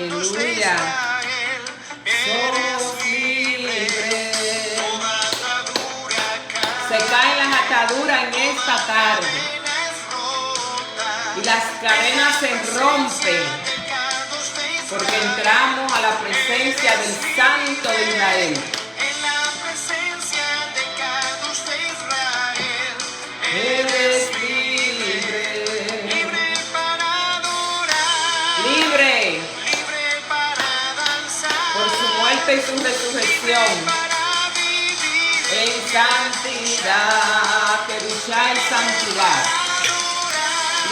Aleluya. Somos libres. Se caen las ataduras en esta tarde. Y las cadenas se rompen. Porque entramos a la presencia del Santo de Israel. Eres libre. Libre para adorar. Libre. Libre para danzar. Por su muerte y su resurrección. Para vivir En santidad. Kedushá en santidad.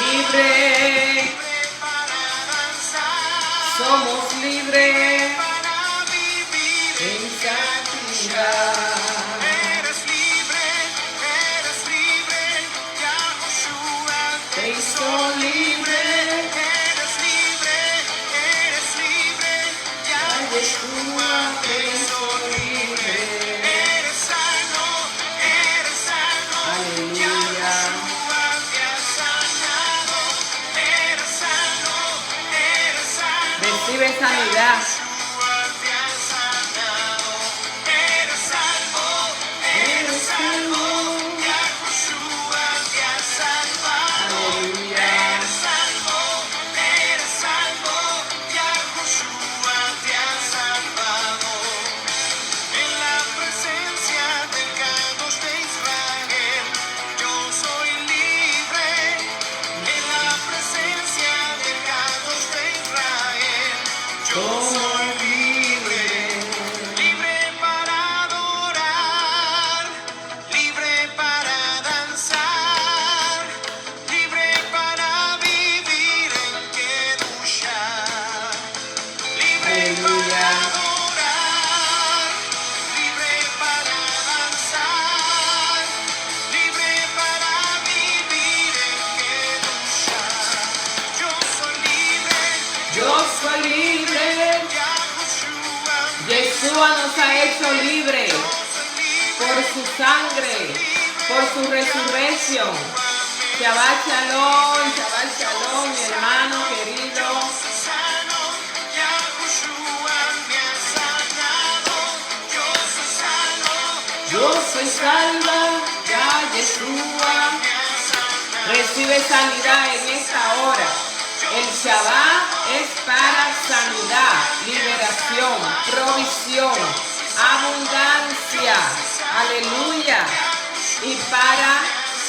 Libre. para danzar. Somos libres. Para vivir En santidad. Eres libre, Yahushua. Te hizo libre. Eres libre, Yahushua. Te hizo libre. Eres sano, Aleluya. Yahushua te ha sanado. Eres sano, Recibe sanidad. Yahushua te ha sanado. Eres salvo, Yahushua te ha salvado. Aleluya. Eres salvo, Yahushua te ha salvado. En la presencia del Kadosh de Israel, yo soy libre. En la presencia del Kadosh de Israel, yo soy libre. Libre para adorar, libre para danzar, libre para vivir en Kedushá. Libre para adorar, libre para danzar, libre para vivir en Kedushá. Yo soy libre, Yo soy libre. Yahushua. Yeshua nos ha hecho libre por su sangre, por su resurrección. Shabbat shalom, mi hermano querido. Sano, Yahushua me ha sanado. Yo soy sano, Yo soy salva, ya Yeshua. me ha sanado. Recibe sanidad en esta hora. El Shabbat es para sanidad, liberación, provisión, abundancia, aleluya, y para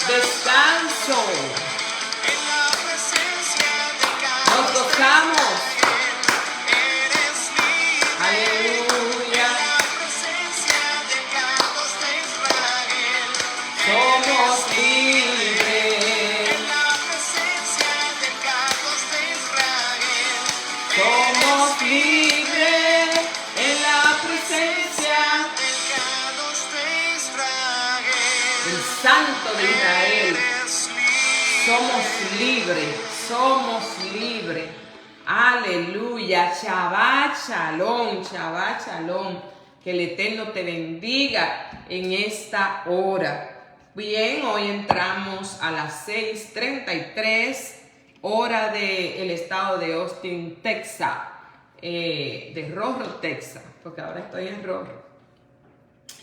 descanso. En la presencia de cada Nos gozamos, eres libre. aleluya, En la presencia de Kadosh de Israel, somos libres, en la presencia de Kadosh de Israel, somos libres en la presencia del Kadosh de Israel. del Santo de Israel. Eres libre. Somos libres. Aleluya. Shabbat shalom. Que el Eterno te bendiga en esta hora. Bien, hoy entramos a las 6:33, hora del estado de Austin, Texas. De Rorro, Texas, porque ahora estoy en Rorro.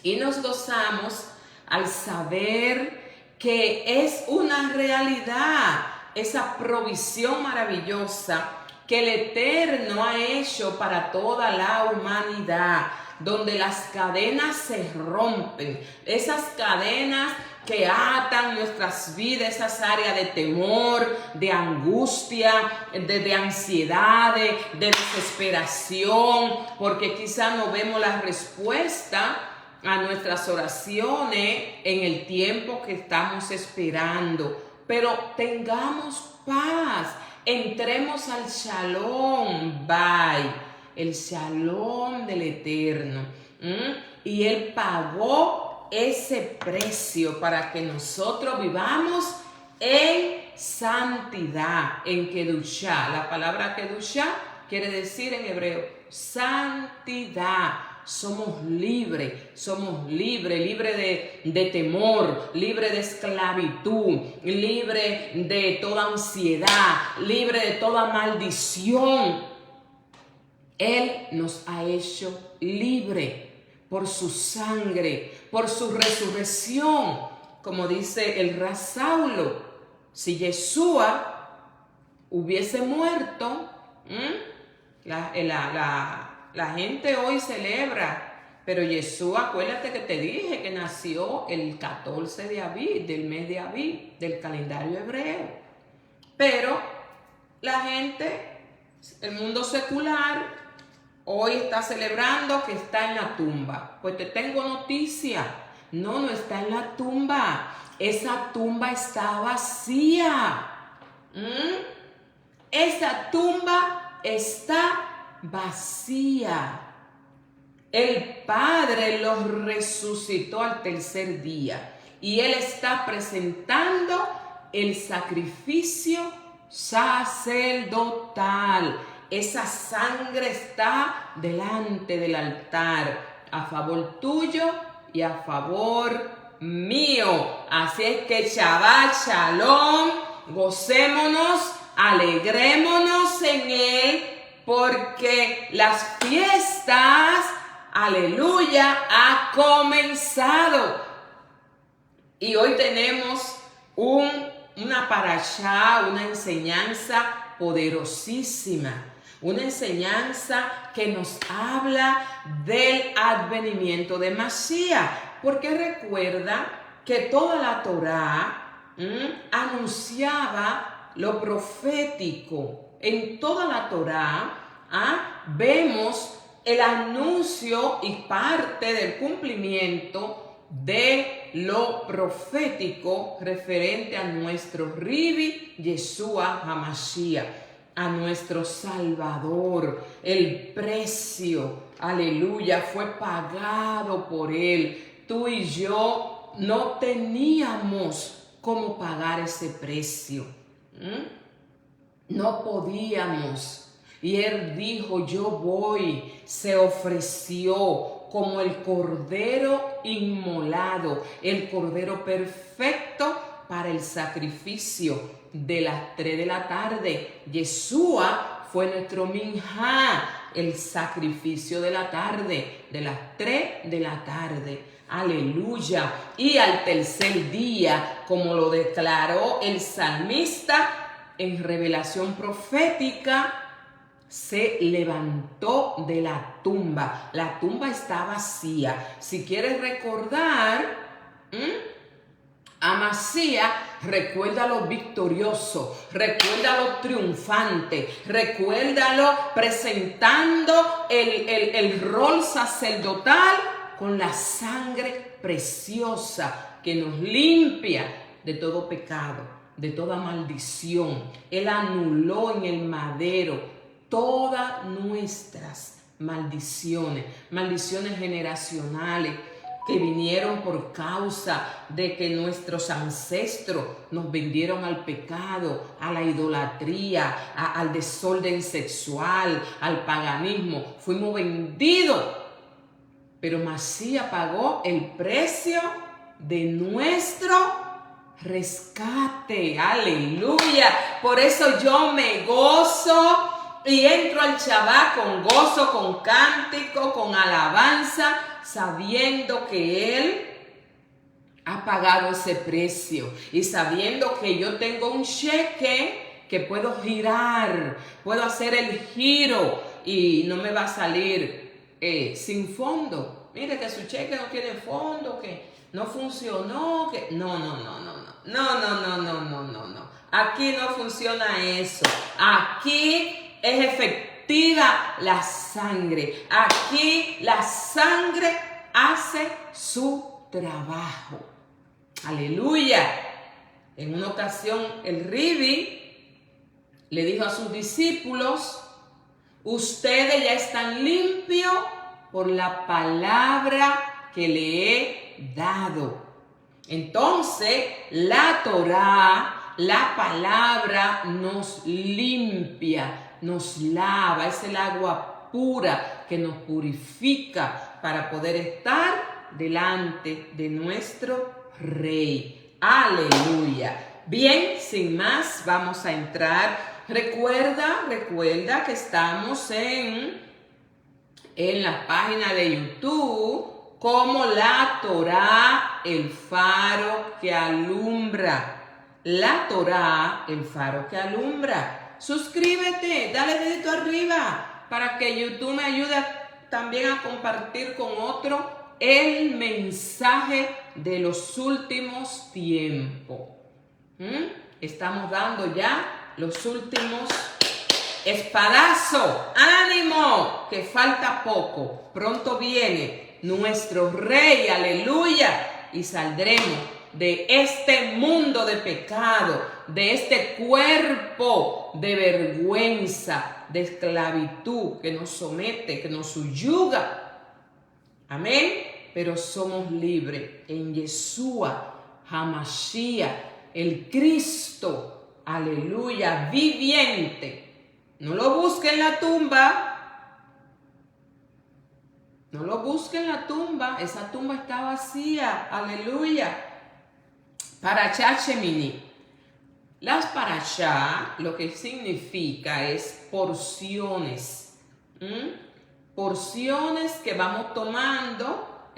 Y nos gozamos al saber que es una realidad esa provisión maravillosa que el Eterno ha hecho para toda la humanidad, donde las cadenas se rompen, esas cadenas que atan nuestras vidas, esas áreas de temor, de angustia, de ansiedad, de desesperación, porque quizás no vemos la respuesta a nuestras oraciones en el tiempo que estamos esperando. Pero tengamos paz, entremos al Shalom, el Shalom del Eterno. Y Él pagó ese precio para que nosotros vivamos en santidad, en Kedushá. La palabra Kedushá quiere decir en hebreo santidad. Somos libres de temor, libre de esclavitud, libre de toda ansiedad, libre de toda maldición. Él nos ha hecho libre por su sangre, por su resurrección. Como dice el Rasaulo, si Yeshua hubiese muerto, la gente hoy celebra, pero Yeshua, acuérdate que te dije que nació el 14 de Abib, del mes de Abib, del calendario hebreo. Pero la gente, el mundo secular, hoy está celebrando que está en la tumba. Pues te tengo noticia, no está en la tumba. Esa tumba está vacía. Esa tumba está vacía. El Padre los resucitó al tercer día y Él está presentando el sacrificio sacerdotal. Esa sangre está delante del altar a favor tuyo y a favor mío. Así es que Shabbat Shalom, gocémonos, alegrémonos en Él, porque las fiestas, aleluya, ha comenzado. Y hoy tenemos una parashá, una enseñanza poderosísima, una enseñanza que nos habla del advenimiento de Mashiach, porque recuerda que toda la Torá anunciaba lo profético. En toda la Torá vemos el anuncio y parte del cumplimiento de lo profético referente a nuestro Ribi Yeshua HaMashiach, a nuestro Salvador. El precio, aleluya, fue pagado por Él. Tú y yo no teníamos cómo pagar ese precio. No podíamos. Y Él dijo, yo voy. Se ofreció como el cordero inmolado, el cordero perfecto para el sacrificio de las 3 de la tarde. Yeshua fue nuestro minjá, el sacrificio de la tarde, de las 3 de la tarde. Aleluya. Y al tercer día, como lo declaró el salmista en revelación profética, se levantó de la tumba. La tumba está vacía. Si quieres recordar a Mashiach, recuérdalo victorioso, recuérdalo triunfante, recuérdalo presentando el rol sacerdotal con la sangre preciosa que nos limpia de todo pecado, de toda maldición. Él anuló en el madero todas nuestras maldiciones, maldiciones generacionales que vinieron por causa de que nuestros ancestros nos vendieron al pecado, a la idolatría, al desorden sexual, al paganismo. Fuimos vendidos, pero Mashiach pagó el precio de nuestro rescate. Aleluya. Por eso yo me gozo y entro al Shabbat con gozo, con cántico, con alabanza, sabiendo que Él ha pagado ese precio y sabiendo que yo tengo un cheque que puedo girar, puedo hacer el giro y no me va a salir sin fondo. Mire que su cheque no tiene fondo, que no funcionó, que no. Aquí no funciona eso. Aquí es efectiva la sangre. Aquí la sangre hace su trabajo. Aleluya. En una ocasión el Ribi le dijo a sus discípulos: ustedes ya están limpios por la palabra que le he dado. Entonces la Torá, la palabra, nos limpia, nos lava. Es el agua pura que nos purifica para poder estar delante de nuestro Rey. Aleluya. Bien, sin más, vamos a entrar. Recuerda que estamos en en la página de YouTube como La Torá, el faro que alumbra. La Torá, el faro que alumbra. Suscríbete, dale dedito arriba para que YouTube me ayude también a compartir con otro el mensaje de los últimos tiempos. Estamos dando ya los últimos espadazos. ¡Ánimo! Que falta poco. Pronto viene nuestro Rey, aleluya, y saldremos de este mundo de pecado, de este cuerpo de vergüenza, de esclavitud que nos somete, que nos subyuga. Amén. Pero somos libres en Yeshua HaMashiach, el Cristo, aleluya, viviente. No lo busque en la tumba. No lo busque en la tumba. Esa tumba está vacía, aleluya. Parashá Shemini. Las parashá lo que significa es porciones. Porciones que vamos tomando,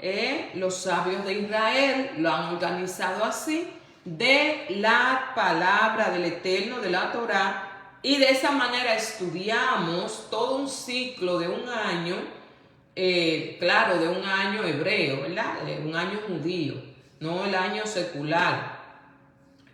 los sabios de Israel lo han organizado así, de la palabra del Eterno, de la Torá, y de esa manera estudiamos todo un ciclo de un año, claro, de un año hebreo, ¿verdad? Un año judío, no el año secular.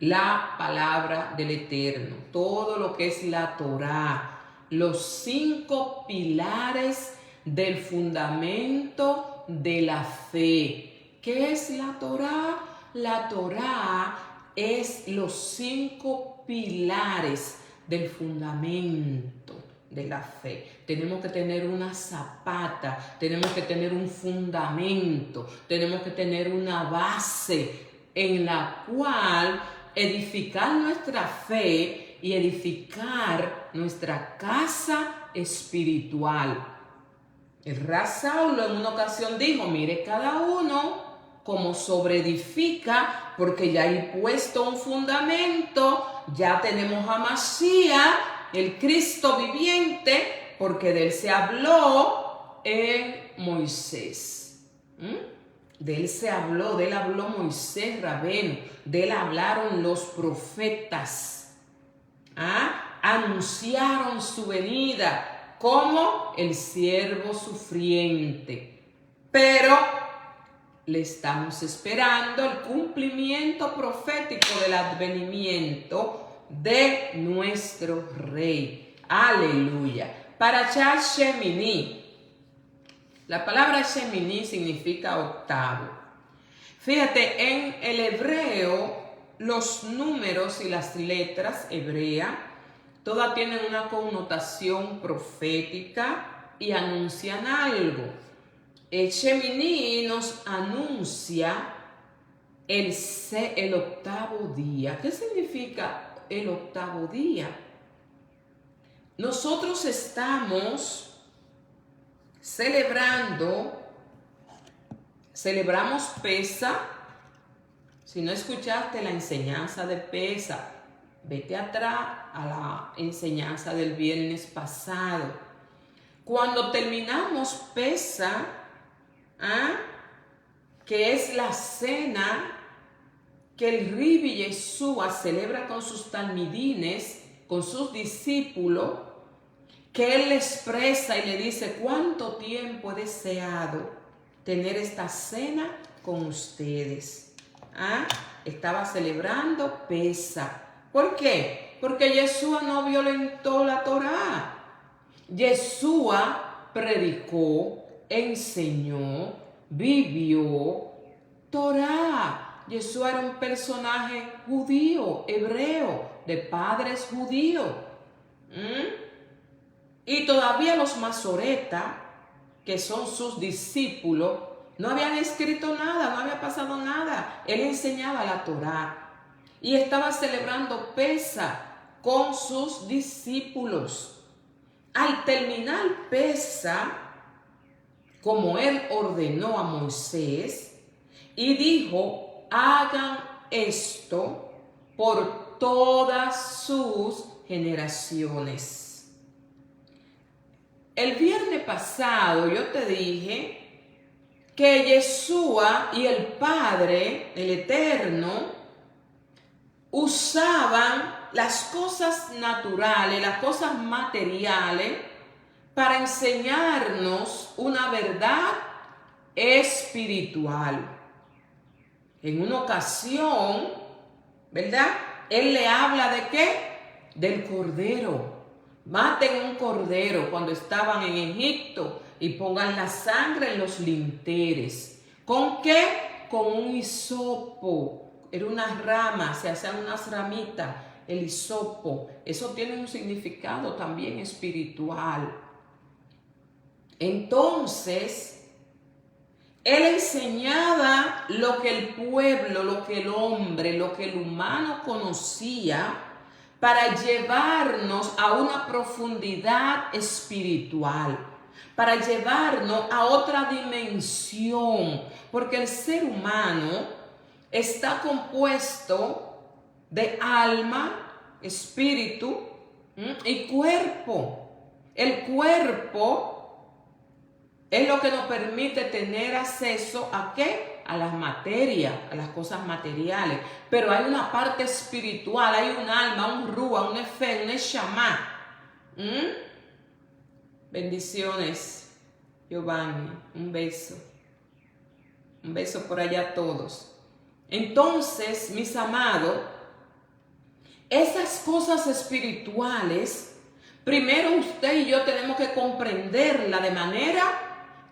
La palabra del Eterno, todo lo que es la Torá, los 5 pilares del fundamento de la fe. ¿Qué es la Torá? La Torá es los 5 pilares del fundamento de la fe. Tenemos que tener una zapata, tenemos que tener un fundamento, tenemos que tener una base en la cual edificar nuestra fe y edificar nuestra casa espiritual. El Rab Saulo en una ocasión dijo, mire cada uno como sobreedifica, porque ya hay puesto un fundamento, ya tenemos a Mashiach, el Cristo viviente, porque de él se habló en Moisés. De él habló Moisés Rabeno, de él hablaron los profetas. Anunciaron su venida como el siervo sufriente. Pero le estamos esperando el cumplimiento profético del advenimiento de nuestro Rey. Aleluya. Parashá Shemini. La palabra Shemini significa octavo. Fíjate, en el hebreo, los números y las letras hebreas, todas tienen una connotación profética y anuncian algo. El Shemini nos anuncia el octavo día. ¿Qué significa el octavo día? Nosotros estamos celebramos Pesa. Si no escuchaste la enseñanza de Pesa, vete atrás a la enseñanza del viernes pasado. Cuando terminamos Pesa, que es la cena que el Ribi Yeshua celebra con sus talmidines, con sus discípulos, que él le expresa y le dice, ¿cuánto tiempo he deseado tener esta cena con ustedes? Estaba celebrando Pesa. ¿Por qué? Porque Yeshua no violentó la Torá. Yeshua predicó, enseñó, vivió Torá. Yeshua era un personaje judío, hebreo, de padres judíos. Y todavía los masoretas, que son sus discípulos, no habían escrito nada, no había pasado nada. Él enseñaba la Torá y estaba celebrando Pesa con sus discípulos. Al terminar Pesa, como él ordenó a Moisés, y dijo, hagan esto por todas sus generaciones. El viernes pasado yo te dije que Yeshua y el Padre, el Eterno, usaban las cosas naturales, las cosas materiales, para enseñarnos una verdad espiritual. En una ocasión, ¿verdad? Él le habla ¿de qué? Del cordero. Maten un cordero cuando estaban en Egipto y pongan la sangre en los linteres. ¿Con qué? Con un hisopo. Era una rama, se hacían unas ramitas, el hisopo. Eso tiene un significado también espiritual. Entonces, él enseñaba lo que el pueblo, lo que el hombre, lo que el humano conocía para llevarnos a una profundidad espiritual, para llevarnos a otra dimensión, porque el ser humano está compuesto de alma, espíritu y cuerpo. El cuerpo es lo que nos permite tener acceso ¿a qué? A las materias, a las cosas materiales. Pero hay una parte espiritual, hay un alma, un rúa, un efe, un eshamá. Bendiciones, Giovanni. Un beso. Un beso por allá a todos. Entonces, mis amados, esas cosas espirituales, primero usted y yo tenemos que comprenderla de manera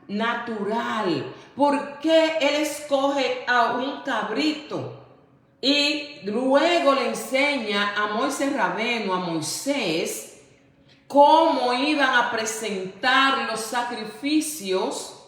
natural. ¿Por qué él escoge a un cabrito? Y luego le enseña a Moisés Rabeno, a Moisés, cómo iban a presentar los sacrificios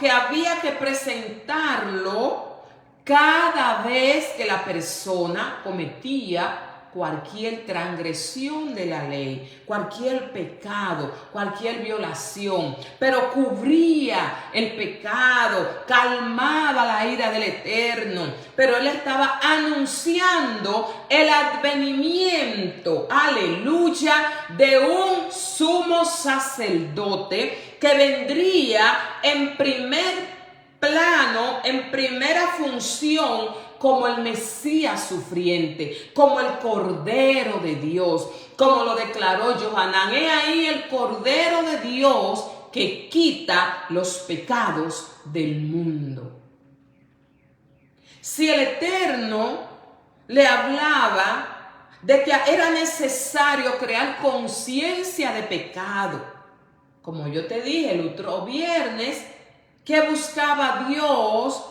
que había que presentarlo cada vez que la persona cometía cualquier transgresión de la ley, cualquier pecado, cualquier violación, pero cubría el pecado, calmaba la ira del Eterno, pero él estaba anunciando el advenimiento, aleluya, de un sumo sacerdote que vendría en primer plano, en primera función, como el Mesías sufriente, como el Cordero de Dios, como lo declaró Johanán. He ahí el Cordero de Dios que quita los pecados del mundo. Si el Eterno le hablaba de que era necesario crear conciencia de pecado, como yo te dije el otro viernes, que buscaba Dios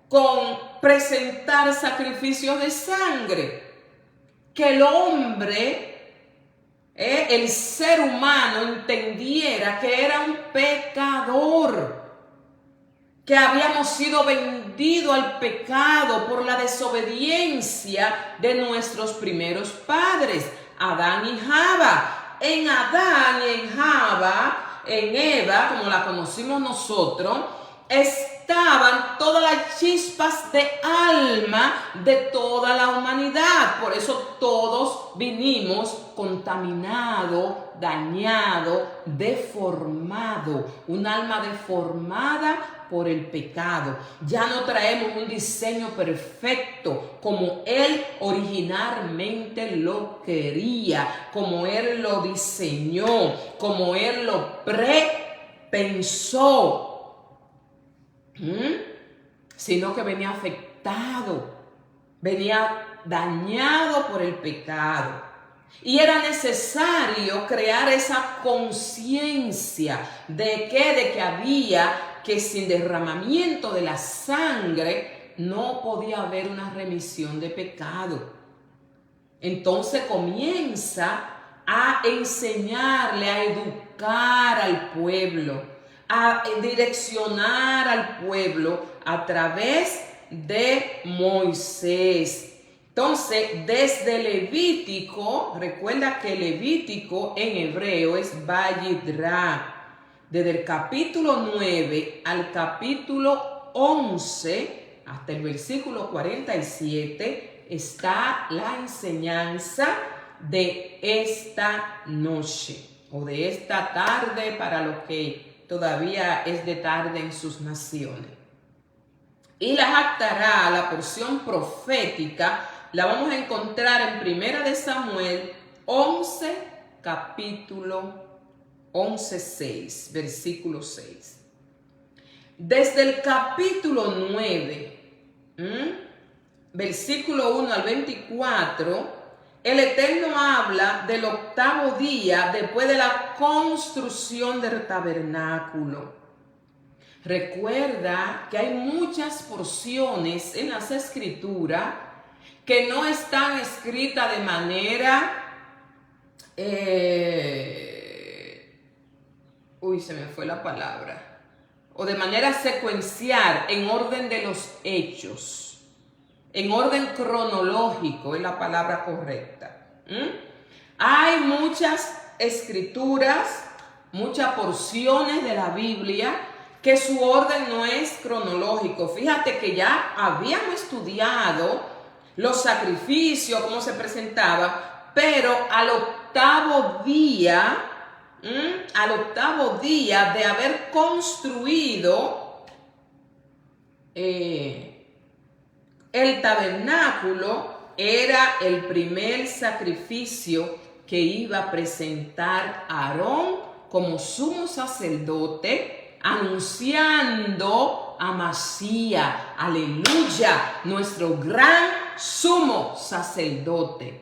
con presentar sacrificios de sangre, que el hombre, el ser humano entendiera que era un pecador, que habíamos sido vendidos al pecado por la desobediencia de nuestros primeros padres, Adán y Java. En Adán y en Java, en Eva, como la conocimos nosotros, estaban todas las chispas de alma de toda la humanidad. Por eso todos vinimos contaminados, dañados, deformados. Un alma deformada por el pecado. Ya no traemos un diseño perfecto como Él originalmente lo quería, como Él lo diseñó, como Él lo prepensó. Sino que venía afectado, venía dañado por el pecado. Y era necesario crear esa conciencia de que había que sin derramamiento de la sangre no podía haber una remisión de pecado. Entonces comienza a enseñarle, a educar al pueblo, a direccionar al pueblo a través de Moisés. Entonces, desde Levítico, recuerda que Levítico en hebreo es Vayidra. Desde el capítulo 9 al capítulo 11, hasta el versículo 47, está la enseñanza de esta noche. o de esta tarde para los que todavía es de tarde en sus naciones. Y la jactará, la porción profética, la vamos a encontrar en 1 de Samuel 11, capítulo 11:6, versículo 6. Desde el capítulo 9, versículo 1 al 24, el Eterno habla del octavo día después de la construcción del tabernáculo. Recuerda que hay muchas porciones en las Escrituras que no están escritas de manera, se me fue la palabra, o de manera secuencial, en orden de los hechos, en orden cronológico es la palabra correcta. Hay muchas escrituras, muchas porciones de la Biblia que su orden no es cronológico. Fíjate que ya habíamos estudiado los sacrificios, cómo se presentaba, pero al octavo día de haber construido el tabernáculo, era el primer sacrificio que iba a presentar Aarón como sumo sacerdote, anunciando a Masías, aleluya, nuestro gran sumo sacerdote,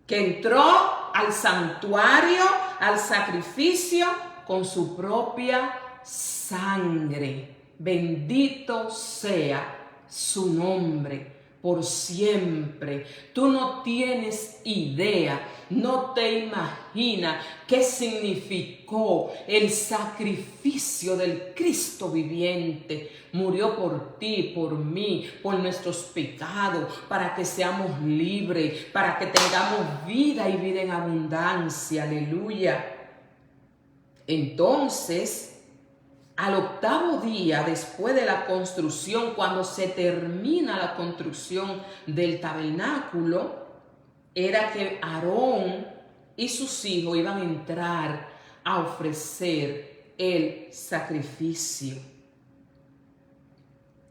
que entró al santuario, al sacrificio, con su propia sangre. Bendito sea su nombre por siempre. Tú no tienes idea, no te imaginas qué significó el sacrificio del Cristo viviente. Murió por ti, por mí, por nuestros pecados, para que seamos libres, para que tengamos vida y vida en abundancia. Aleluya. Entonces, al octavo día después de la construcción, cuando se termina la construcción del tabernáculo, era que Aarón y sus hijos iban a entrar a ofrecer el sacrificio.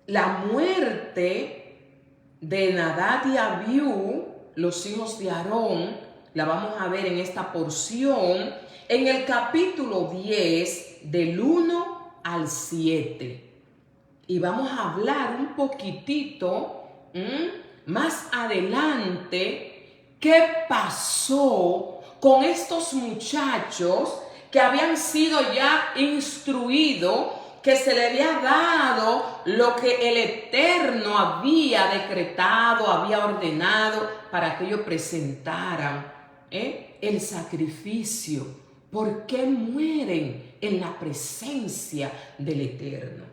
La muerte de Nadab y Abiú, los hijos de Aarón, la vamos a ver en esta porción, en el capítulo 10, del 1 al 7. Y vamos a hablar un poquitito más adelante qué pasó con estos muchachos que habían sido ya instruidos, que se le había dado lo que el Eterno había decretado, había ordenado para que ellos presentaran el sacrificio. ¿Por qué mueren en la presencia del Eterno?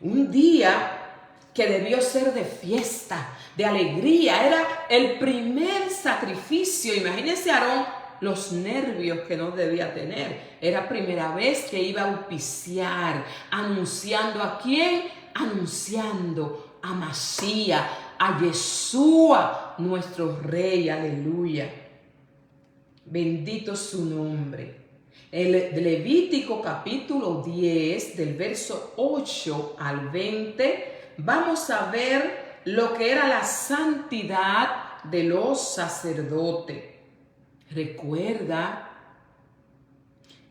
Un día que debió ser de fiesta, de alegría, era el primer sacrificio. Imagínense Aarón los nervios que no debía tener. Era primera vez que iba a auspiciar, anunciando ¿a quién? Anunciando a Masías, a Yeshua, nuestro Rey, aleluya. Bendito su nombre. El Levítico capítulo 10, del verso 8 al 20, vamos a ver lo que era la santidad de los sacerdotes. Recuerda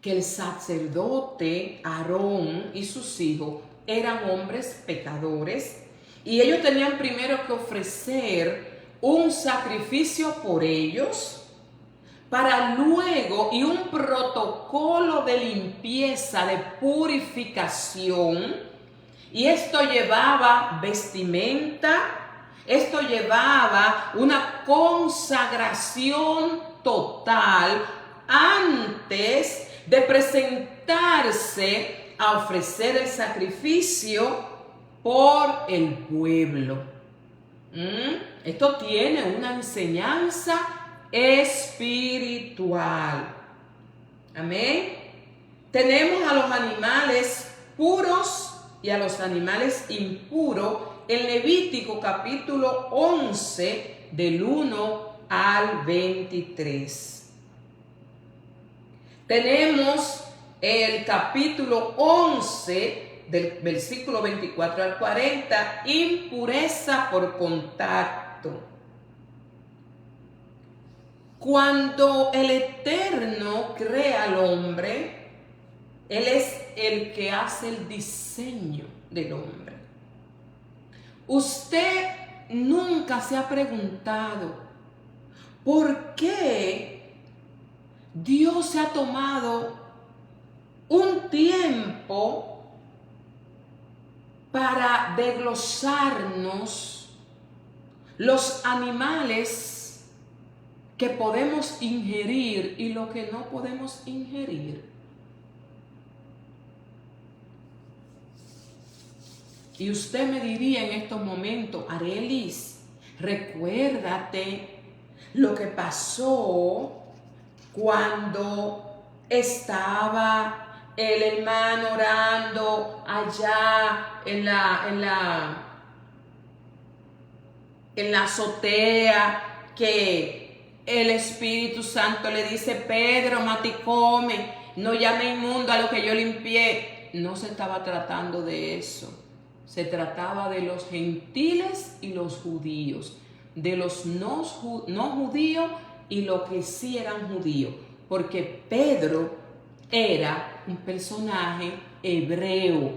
que el sacerdote Aarón y sus hijos eran hombres pecadores y ellos tenían primero que ofrecer un sacrificio por ellos, para luego, y un protocolo de limpieza, de purificación, y esto llevaba vestimenta, esto llevaba una consagración total antes de presentarse a ofrecer el sacrificio por el pueblo. Esto tiene una enseñanza espiritual. Amén. Tenemos a los animales puros y a los animales impuros en Levítico capítulo 11 del 1 al 23. tenemos el capítulo 11 del versículo 24 al 40, impureza por contacto. Cuando el Eterno crea al hombre, Él es el que hace el diseño del hombre. Usted nunca se ha preguntado por qué Dios se ha tomado un tiempo para desglosarnos los animales que podemos ingerir y lo que no podemos ingerir. Y usted me diría en estos momentos, Arelis, recuérdate lo que pasó cuando estaba el hermano orando allá en la azotea, que el Espíritu Santo le dice: Pedro, maticome, no llame inmundo a lo que yo limpié. No se estaba tratando de eso. Se trataba de los gentiles y los judíos, de los no judíos y los que sí eran judíos, porque Pedro era un personaje hebreo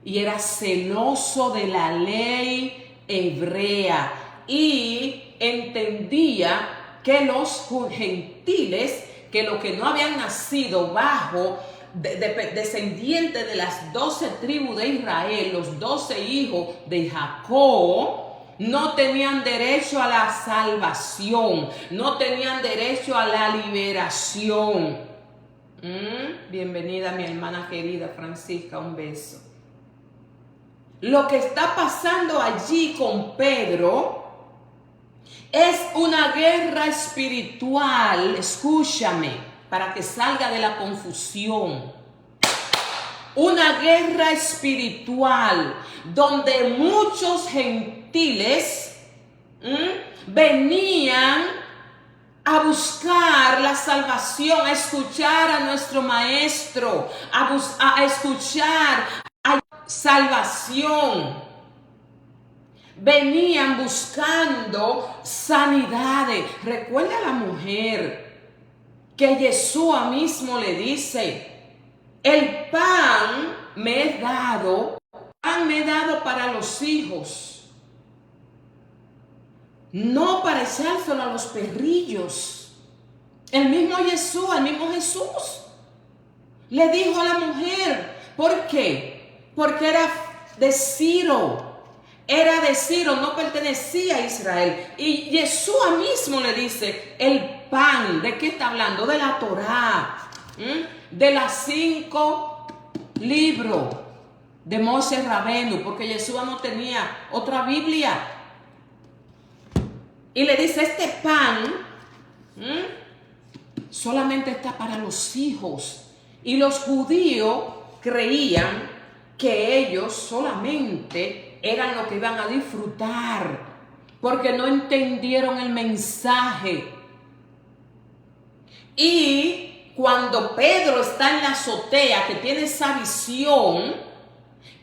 y era celoso de la ley hebrea y entendía que los gentiles, que los que no habían nacido bajo descendientes de las 12 tribus de Israel, los 12 hijos de Jacob, no tenían derecho a la salvación, no tenían derecho a la liberación. Bienvenida mi hermana querida Francisca, un beso. Lo que está pasando allí con Pedro es una guerra espiritual, escúchame, para que salga de la confusión. Una guerra espiritual donde muchos gentiles venían a buscar la salvación, a escuchar a nuestro maestro, a escuchar a salvación. Venían buscando sanidades. Recuerda a la mujer que Yeshua mismo le dice: el pan me he dado para los hijos, no para echárselo a los perrillos. El mismo Yeshua, el mismo Jesús le dijo a la mujer. ¿Por qué? Porque era de Ciro, no pertenecía a Israel. Y Yeshua mismo le dice: el pan, ¿de qué está hablando? De la Torá, de las 5 libros de Moshe Rabenu, porque Yeshua no tenía otra Biblia. Y le dice: este pan solamente está para los hijos. Y los judíos creían que ellos solamente eran los que iban a disfrutar, porque no entendieron el mensaje. Y cuando Pedro está en la azotea, que tiene esa visión,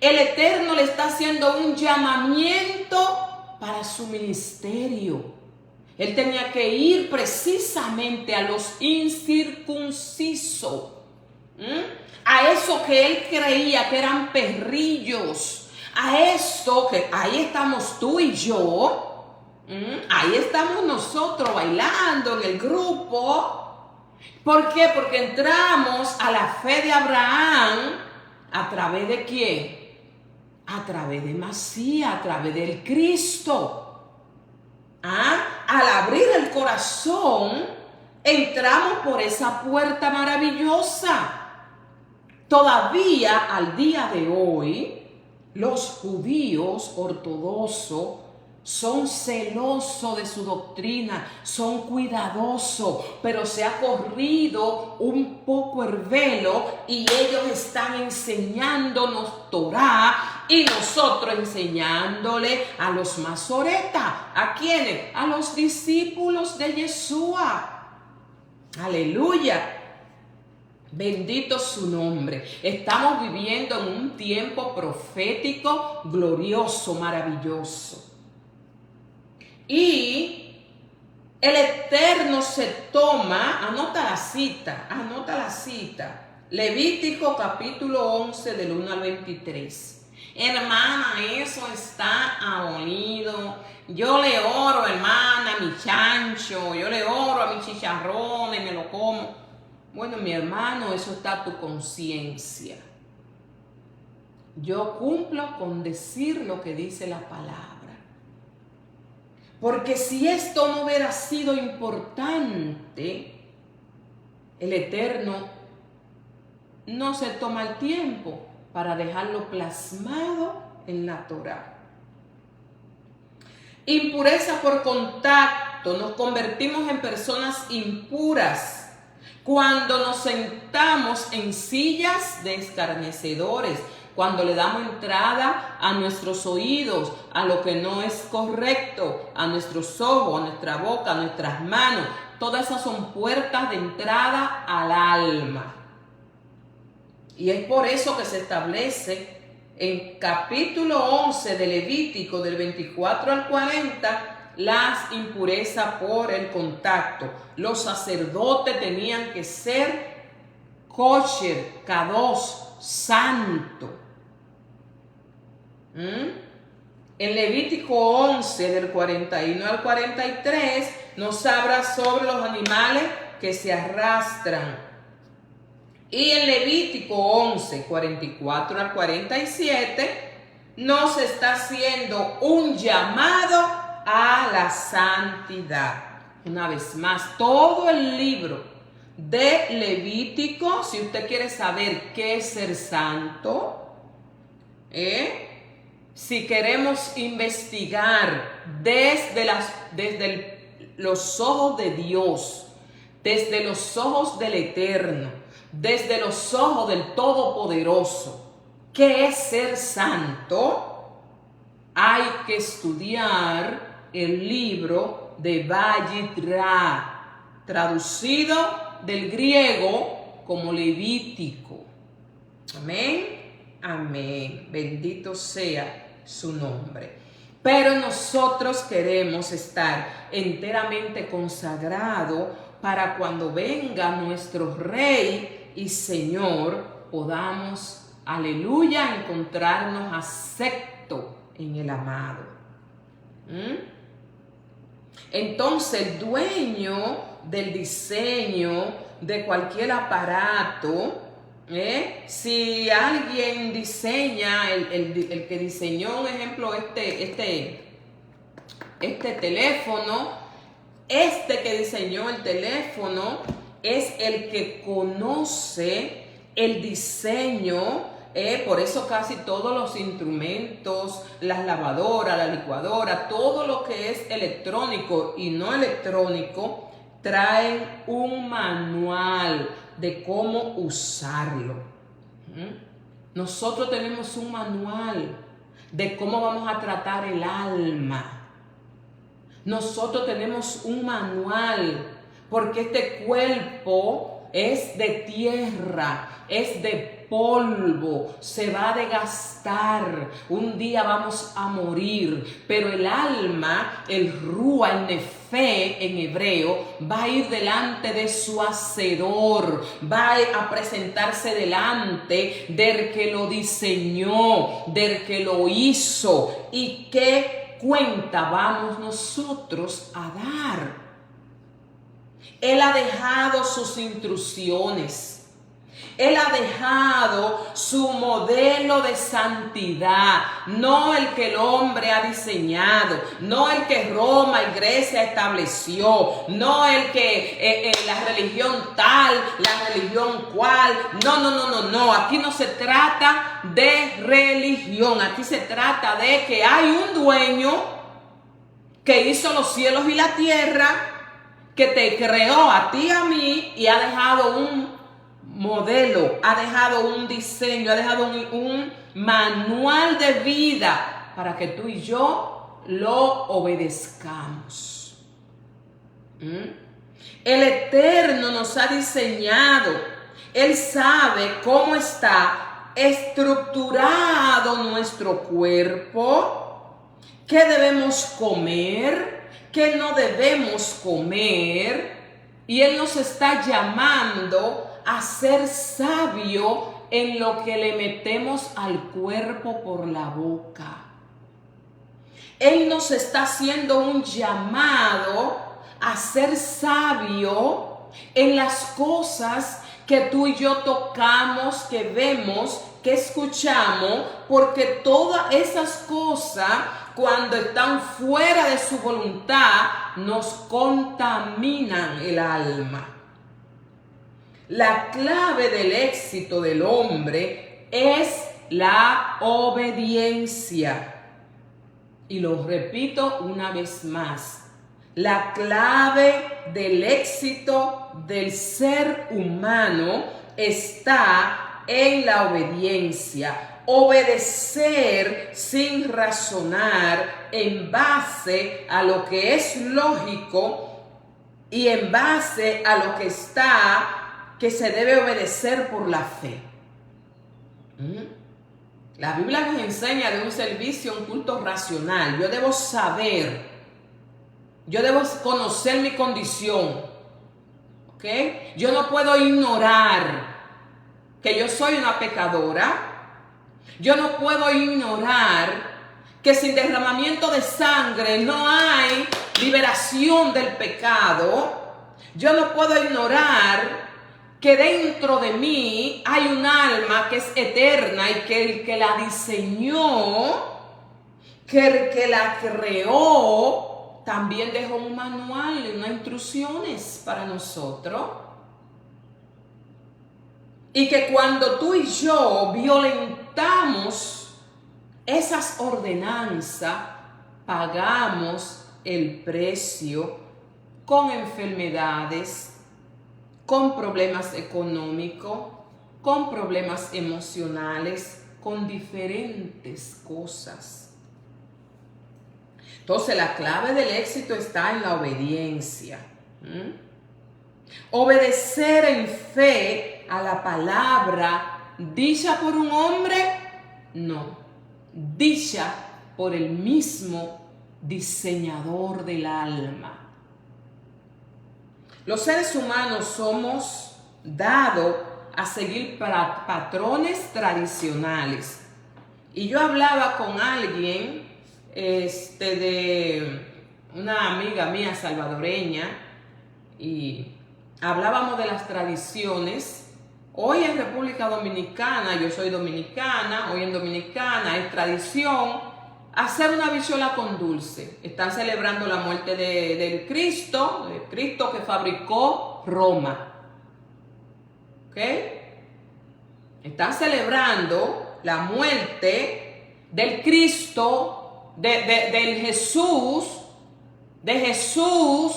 el Eterno le está haciendo un llamamiento para su ministerio. Él tenía que ir precisamente a los incircuncisos, a eso que él creía que eran perrillos, a esto que ahí estamos tú y yo, ahí estamos nosotros bailando en el grupo. ¿Por qué? Porque entramos a la fe de Abraham a través de ¿quién? A través de Masías, a través del Cristo. Al abrir el corazón, entramos por esa puerta maravillosa. Todavía al día de hoy, los judíos ortodoxos son celosos de su doctrina, son cuidadosos, pero se ha corrido un poco el velo y ellos están enseñándonos Torá y nosotros enseñándole a los masoretas. ¿A quiénes? A los discípulos de Yeshua. Aleluya. Bendito su nombre. Estamos viviendo en un tiempo profético glorioso, maravilloso. Y el Eterno se toma, anota la cita, Levítico capítulo 11 del 1 al 23. Hermana, eso está abolido. Yo le oro, hermana, a mi chancho, yo le oro a mi chicharrón y me lo como. Bueno, mi hermano, eso está a tu conciencia. Yo cumplo con decir lo que dice la palabra. Porque si esto no hubiera sido importante, el Eterno no se toma el tiempo para dejarlo plasmado en la Torá. Impureza por contacto. Nos convertimos en personas impuras cuando nos sentamos en sillas de escarnecedores, cuando le damos entrada a nuestros oídos, a lo que no es correcto, a nuestros ojos, a nuestra boca, a nuestras manos. Todas esas son puertas de entrada al alma. Y es por eso que se establece en capítulo 11 de Levítico, del 24 al 40, las impurezas por el contacto. Los sacerdotes tenían que ser kosher, kadosh, santo. En Levítico 11 del 41 al 43 nos habla sobre los animales que se arrastran. Y en Levítico 11, 44 al 47 nos está haciendo un llamado a la santidad. Una vez más, todo el libro de Levítico, si usted quiere saber qué es ser santo, si queremos investigar desde los ojos de Dios, desde los ojos del Eterno, desde los ojos del Todopoderoso, ¿qué es ser santo? Hay que estudiar el libro de Vayikra, traducido del griego como Levítico. Amén, amén. Bendito sea su nombre. Pero nosotros queremos estar enteramente consagrados para cuando venga nuestro Rey y Señor, podamos, aleluya, encontrarnos acepto en el amado. Entonces, el dueño del diseño de cualquier aparato, si alguien diseña, el que diseñó, un ejemplo, este teléfono, que diseñó el teléfono es el que conoce el diseño. Por eso casi todos los instrumentos, las lavadoras, la licuadora, todo lo que es electrónico y no electrónico, traen un manual de cómo usarlo. Nosotros tenemos un manual de cómo vamos a tratar el alma. Nosotros tenemos un manual porque este cuerpo es de tierra, es de polvo, se va a desgastar, un día vamos a morir, pero el alma, el Rúa, el Nefé en hebreo, va a ir delante de su hacedor, va a presentarse delante del que lo diseñó, del que lo hizo. ¿Y qué cuenta vamos nosotros a dar? Él ha dejado sus instrucciones. Él ha dejado su modelo de santidad, no el que el hombre ha diseñado, no el que Roma y Grecia estableció, no el que la religión tal, la religión cual. No. Aquí no se trata de religión, aquí se trata de que hay un dueño que hizo los cielos y la tierra, que te creó a ti y a mí y ha dejado un modelo, ha dejado un diseño, ha dejado un manual de vida para que tú y yo lo obedezcamos. El Eterno nos ha diseñado Él sabe cómo está estructurado nuestro cuerpo, qué debemos comer, qué no debemos comer. Y Él nos está llamando a ser sabio en lo que le metemos al cuerpo por la boca. Él nos está haciendo un llamado a ser sabio en las cosas que tú y yo tocamos, que vemos, que escuchamos, porque todas esas cosas, cuando están fuera de su voluntad, nos contaminan el alma. La clave del éxito del hombre es la obediencia. Y lo repito una vez más. La clave del éxito del ser humano está en la obediencia. Obedecer sin razonar en base a lo que es lógico y en base a lo que que se debe obedecer por la fe. La Biblia nos enseña de un servicio, un culto racional. Yo debo saber, yo debo conocer mi condición, ¿ok? Yo no puedo ignorar que yo soy una pecadora. Yo no puedo ignorar que sin derramamiento de sangre no hay liberación del pecado. Yo no puedo ignorar que dentro de mí hay un alma que es eterna y que el que la diseñó, que el que la creó, también dejó un manual y unas instrucciones para nosotros. Y que cuando tú y yo violentamos esas ordenanzas, pagamos el precio con enfermedades, con problemas económicos, con problemas emocionales, con diferentes cosas. Entonces la clave del éxito está en la obediencia. Obedecer en fe a la palabra dicha por un hombre, no, dicha por el mismo diseñador del alma. Los seres humanos somos dados a seguir patrones tradicionales. Y yo hablaba con alguien, de una amiga mía salvadoreña, y hablábamos de las tradiciones. Hoy en República Dominicana, yo soy dominicana, hoy en Dominicana es tradición hacer una habichuela con dulce. Están celebrando la muerte del Cristo que fabricó Roma. ¿Ok? Están celebrando la muerte del Cristo, del Jesús, de Jesús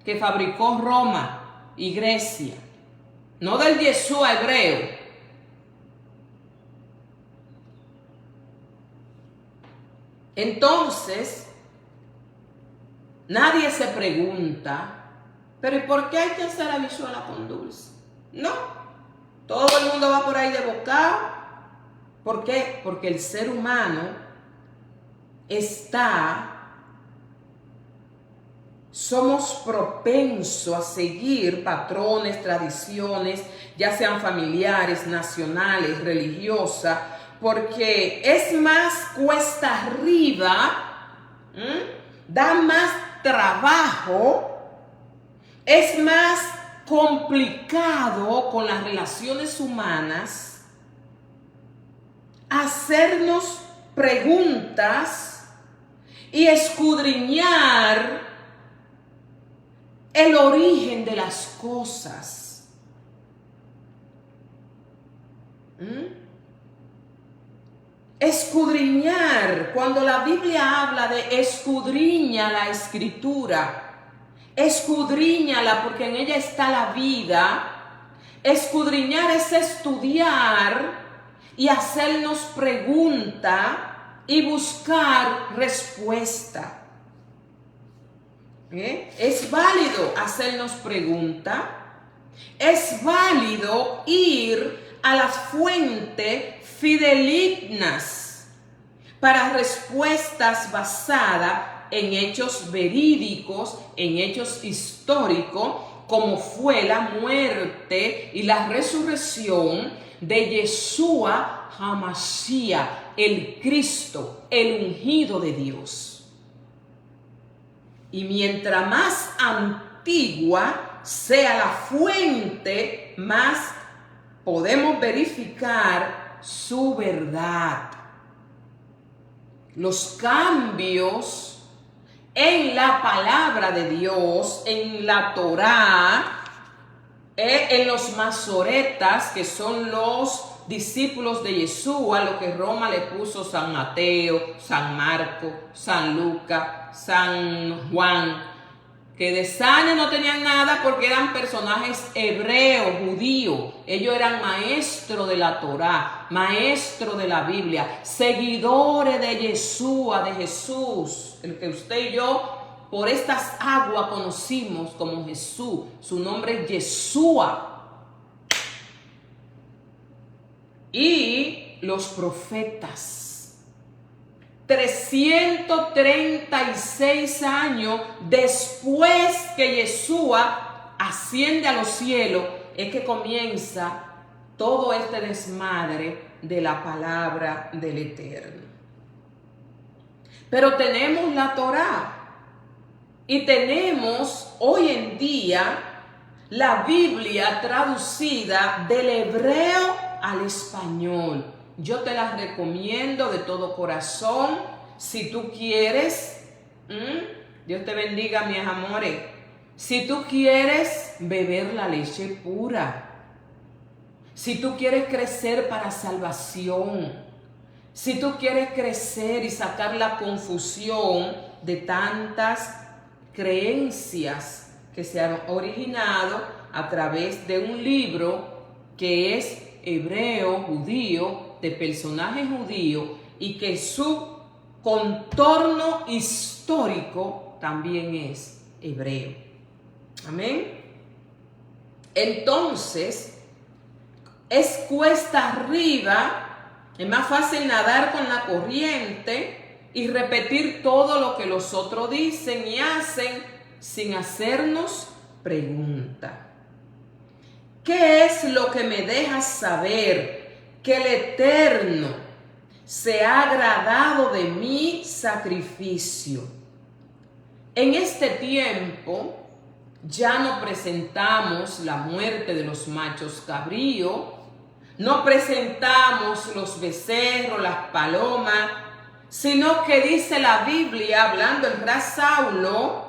que fabricó Roma y Grecia. No del Yeshua hebreo. Entonces, nadie se pregunta, pero ¿y por qué hay que hacer habichuela con dulce? No, todo el mundo va por ahí de bocado. ¿Por qué? Porque el ser humano somos propensos a seguir patrones, tradiciones, ya sean familiares, nacionales, religiosas, porque es más cuesta arriba, da más trabajo, es más complicado con las relaciones humanas hacernos preguntas y escudriñar el origen de las cosas. Escudriñar, cuando la Biblia habla de escudriña la escritura, escudriñala porque en ella está la vida. Escudriñar es estudiar y hacernos pregunta y buscar respuesta. Es válido hacernos pregunta, Es válido ir a las fuentes fidedignas para respuestas basadas en hechos verídicos, en hechos históricos, como fue la muerte y la resurrección de Yeshua HaMashiach, el Cristo, el ungido de Dios. Y mientras más antigua sea la fuente, más podemos verificar su verdad. Los cambios en la palabra de Dios, en la Torá, en los masoretas, que son los discípulos de Yeshua, lo que Roma le puso San Mateo, San Marco, San Lucas, San Juan, que de sanes no tenían nada porque eran personajes hebreos, judíos. Ellos eran maestros de la Torá, maestros de la Biblia, seguidores de Yeshua, de Jesús, el que usted y yo por estas aguas conocimos como Jesús. Su nombre es Yeshua. Y los profetas. 336 años después que Yeshua asciende a los cielos, es que comienza todo este desmadre de la palabra del Eterno. Pero tenemos la Torá y tenemos hoy en día la Biblia traducida del hebreo al español. Yo te las recomiendo de todo corazón. Si tú quieres, Dios te bendiga, mis amores. Si tú quieres beber la leche pura, si tú quieres crecer para salvación, si tú quieres crecer y sacar la confusión de tantas creencias que se han originado a través de un libro que es hebreo, judío, de personajes judíos, y que su contorno histórico también es hebreo. Amén. Entonces, es cuesta arriba, es más fácil nadar con la corriente y repetir todo lo que los otros dicen y hacen sin hacernos pregunta. ¿Qué es lo que me deja saber que el Eterno se ha agradado de mi sacrificio? En este tiempo ya no presentamos la muerte de los machos cabríos, no presentamos los becerros, las palomas, sino que dice la Biblia, hablando el Ras Saulo,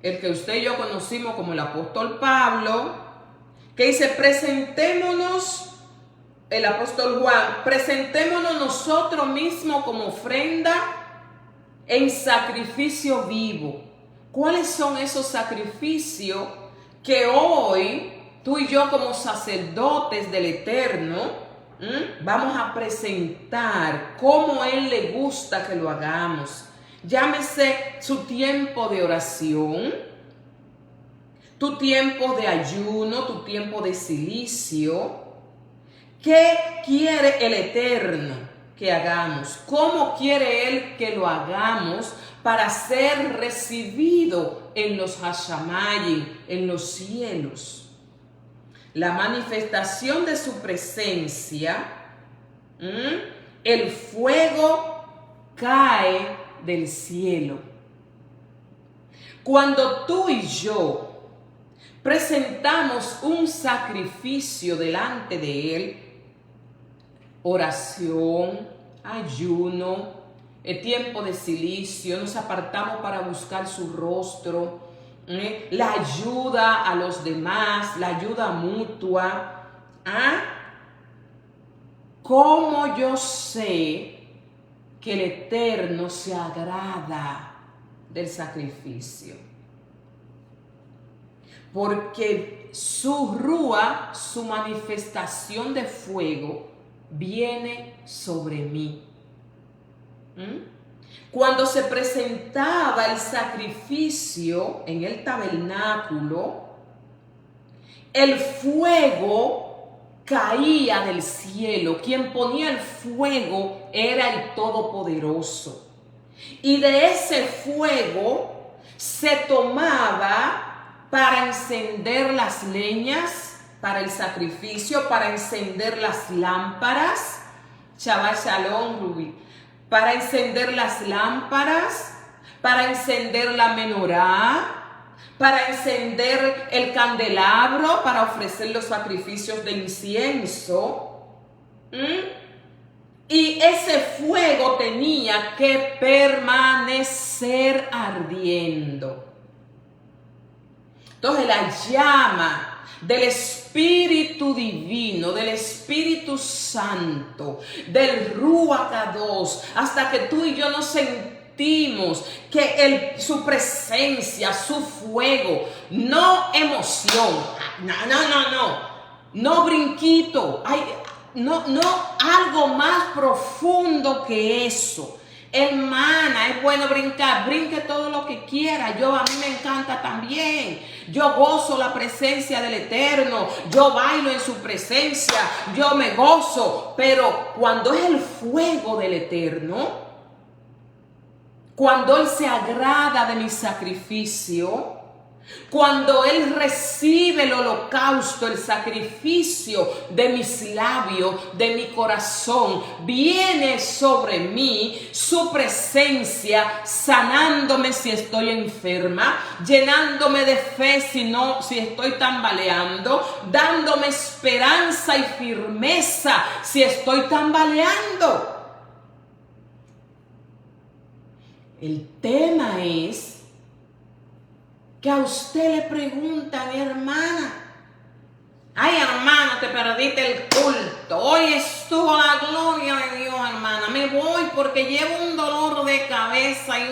el que usted y yo conocimos como el apóstol Pablo, que dice, presentémonos, el apóstol Juan, presentémonos nosotros mismos como ofrenda en sacrificio vivo. ¿Cuáles son esos sacrificios que hoy tú y yo como sacerdotes del Eterno vamos a presentar? Cómo a Él le gusta que lo hagamos. Llámese su tiempo de oración, tu tiempo de ayuno, tu tiempo de silicio. ¿Qué quiere el Eterno que hagamos? ¿Cómo quiere Él que lo hagamos para ser recibido en los Hashamayim, en los cielos? La manifestación de su presencia, el fuego cae del cielo. Cuando tú y yo presentamos un sacrificio delante de Él, oración, ayuno, el tiempo de silicio, nos apartamos para buscar su rostro, la ayuda a los demás, la ayuda mutua. ¿Cómo yo sé que el Eterno se agrada del sacrificio? Porque su rúa, su manifestación de fuego, viene sobre mí. Cuando se presentaba el sacrificio en el tabernáculo, el fuego caía del cielo. Quien ponía el fuego era el Todopoderoso. Y de ese fuego se tomaba para encender las leñas, para el sacrificio, para encender las lámparas. Shabbat Shalom, Rubí. Para encender las lámparas, para encender la menorá, para encender el candelabro, para ofrecer los sacrificios de incienso. Y ese fuego tenía que permanecer ardiendo. Entonces la llama del Espíritu Divino, del Espíritu Santo, del Ruach Kadosh, hasta que tú y yo nos sentimos que su presencia, su fuego, no emoción, no brinquito, no algo más profundo que eso. Hermana, es bueno brincar, brinque todo lo que quiera. A mí me encanta también. Yo gozo la presencia del Eterno, yo bailo en su presencia, yo me gozo. Pero cuando es el fuego del Eterno, cuando Él se agrada de mi sacrificio, cuando Él recibe el holocausto, el sacrificio de mis labios, de mi corazón, viene sobre mí su presencia, sanándome si estoy enferma, llenándome de fe si estoy tambaleando, dándome esperanza y firmeza si estoy tambaleando. El tema es que a usted le preguntan, hermana, ay, hermana, te perdiste el culto, hoy estuvo la gloria de Dios, hermana, me voy porque llevo un dolor de cabeza y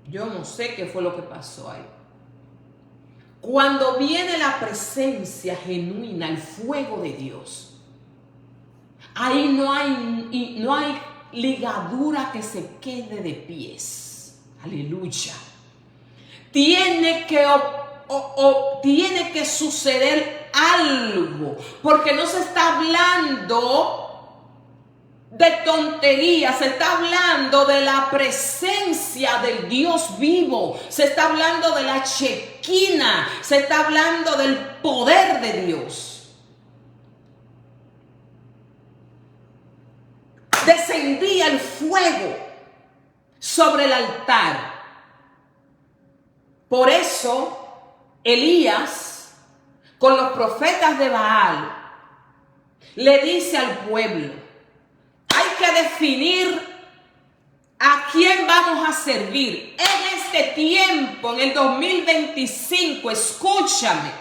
yo no sé qué fue lo que pasó ahí. Cuando viene la presencia genuina, el fuego de Dios, ahí no hay ligadura que se quede de pies. Aleluya. Tiene que suceder algo, porque no se está hablando de tonterías, se está hablando de la presencia del Dios vivo, se está hablando de la Shekinah, se está hablando del poder de Dios. Descendía el fuego sobre el altar. Por eso Elías, con los profetas de Baal, le dice al pueblo: hay que definir a quién vamos a servir. En este tiempo, en el 2025, escúchame,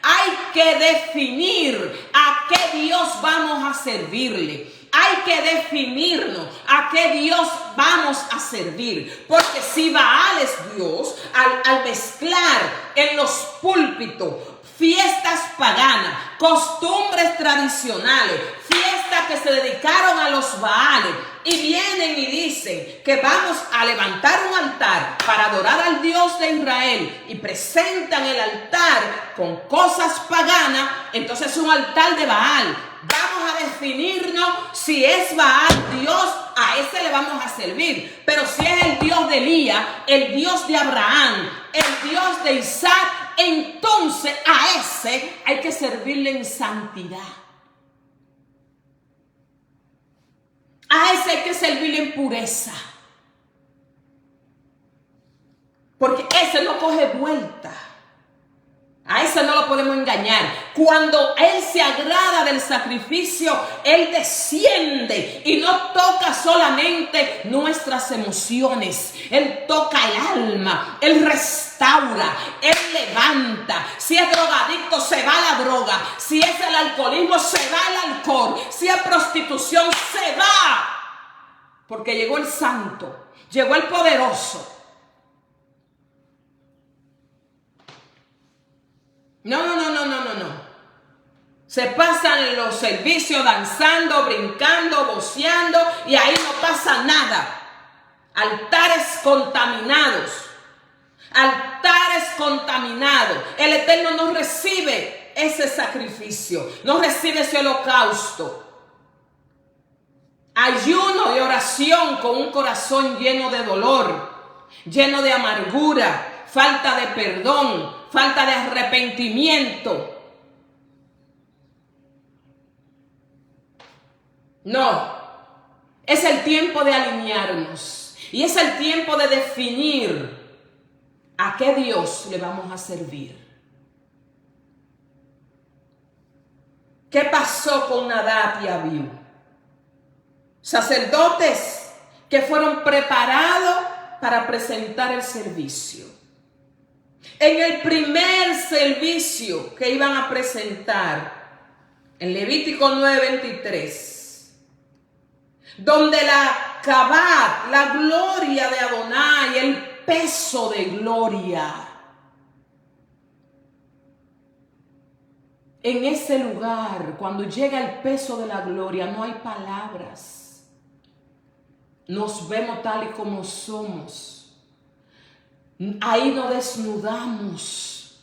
hay que definir a qué Dios vamos a servirle. Hay que definirnos a qué Dios vamos a servir. Porque si Baal es Dios, al mezclar en los púlpitos fiestas paganas, costumbres tradicionales, fiestas que se dedicaron a los Baales, y vienen y dicen que vamos a levantar un altar para adorar al Dios de Israel, y presentan el altar con cosas paganas, entonces es un altar de Baal. Vamos a definirnos si es Baal Dios, a ese le vamos a servir. Pero si es el Dios de Elías, el Dios de Abraham, el Dios de Isaac, entonces a ese hay que servirle en santidad. A ese hay que servirle en pureza. Porque ese no coge vuelta. A ese no lo podemos engañar. Cuando Él se agrada del sacrificio, Él desciende y no toca solamente nuestras emociones. Él toca el alma, Él restaura, Él levanta. Si es drogadicto, se va la droga. Si es el alcoholismo, se va el alcohol. Si es prostitución, se va. Porque llegó el santo, llegó el poderoso. No. Se pasan los servicios danzando, brincando, voceando, y ahí no pasa nada. Altares contaminados. altares contaminados. El Eterno no recibe ese sacrificio, no recibe ese holocausto. Ayuno y oración con un corazón lleno de dolor, lleno de amargura, falta de perdón, falta de arrepentimiento. No, es el tiempo de alinearnos y es el tiempo de definir a qué Dios le vamos a servir. ¿Qué pasó con Nadab y Abiú? Sacerdotes que fueron preparados para presentar el servicio. En el primer servicio que iban a presentar, en Levítico 9:23, donde la kabod, la gloria de Adonai, el peso de gloria, en ese lugar, cuando llega el peso de la gloria, no hay palabras. Nos vemos tal y como somos. Ahí nos desnudamos.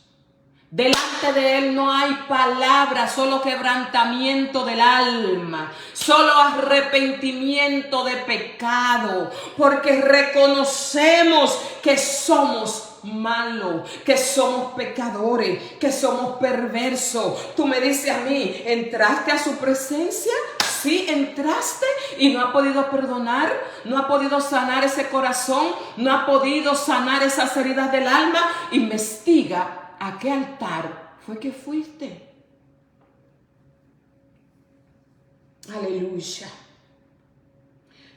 Delante de Él no hay palabras, solo quebrantamiento del alma, solo arrepentimiento de pecado, porque reconocemos que somos malos, que somos pecadores, que somos perversos. Tú me dices a mí, ¿entraste a su presencia? Sí, entraste y no ha podido perdonar, no ha podido sanar ese corazón, no ha podido sanar esas heridas del alma. Investiga a qué altar fue que fuiste. Aleluya.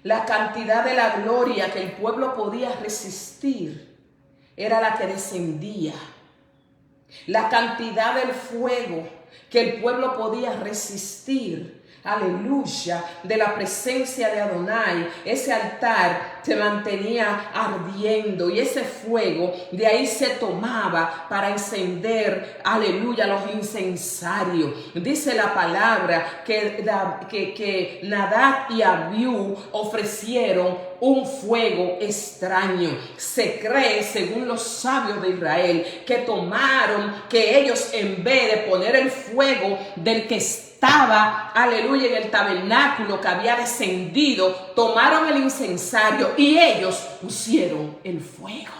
La cantidad de la gloria que el pueblo podía resistir era la que descendía. La cantidad del fuego que el pueblo podía resistir, aleluya, de la presencia de Adonai, ese altar se mantenía ardiendo y ese fuego de ahí se tomaba para encender, aleluya, los incensarios. Dice la palabra que Nadab y Abiú ofrecieron un fuego extraño. Se cree, según los sabios de Israel, que ellos en vez de poner el fuego del que estaba, aleluya, en el tabernáculo que había descendido, tomaron el incensario y ellos pusieron el fuego.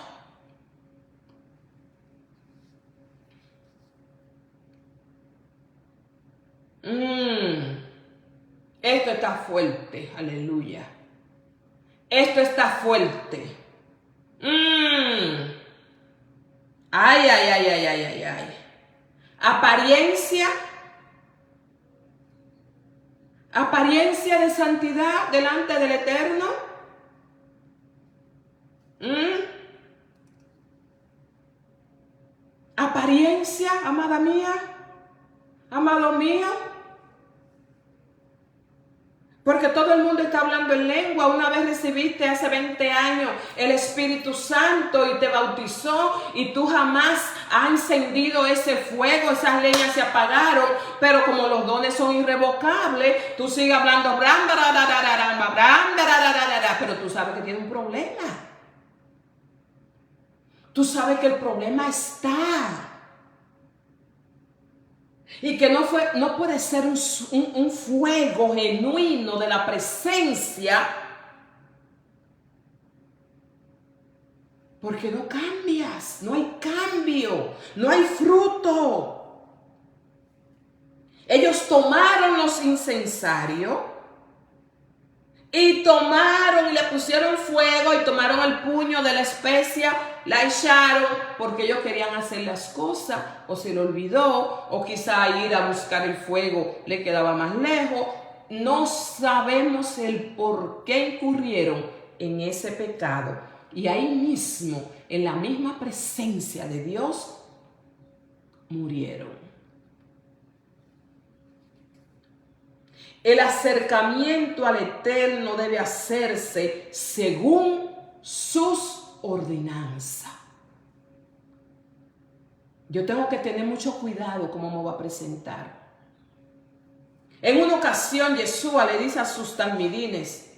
Esto está fuerte, aleluya. Esto está fuerte. Ay, ay, ay, ay, ay, ay, ay. Apariencia de santidad delante del Eterno. Apariencia, amada mía, amado mío. Porque todo el mundo está hablando en lengua. Una vez recibiste hace 20 años el Espíritu Santo y te bautizó y tú jamás has encendido ese fuego, esas leñas se apagaron, pero como los dones son irrevocables, tú sigues hablando, pero tú sabes que tiene un problema. Tú sabes que el problema está. Y que no puede ser un fuego genuino de la presencia, porque no cambias, no hay cambio, no hay fruto. Ellos tomaron los incensarios y le pusieron fuego y tomaron el puño de la especia, la echaron porque ellos querían hacer las cosas, o se le olvidó, o quizá ir a buscar el fuego le quedaba más lejos. No sabemos el por qué incurrieron en ese pecado. Y ahí mismo, en la misma presencia de Dios, murieron. El acercamiento al Eterno debe hacerse según sus ordenanzas. Yo tengo que tener mucho cuidado cómo me voy a presentar. En una ocasión, Yeshua le dice a sus talmidines: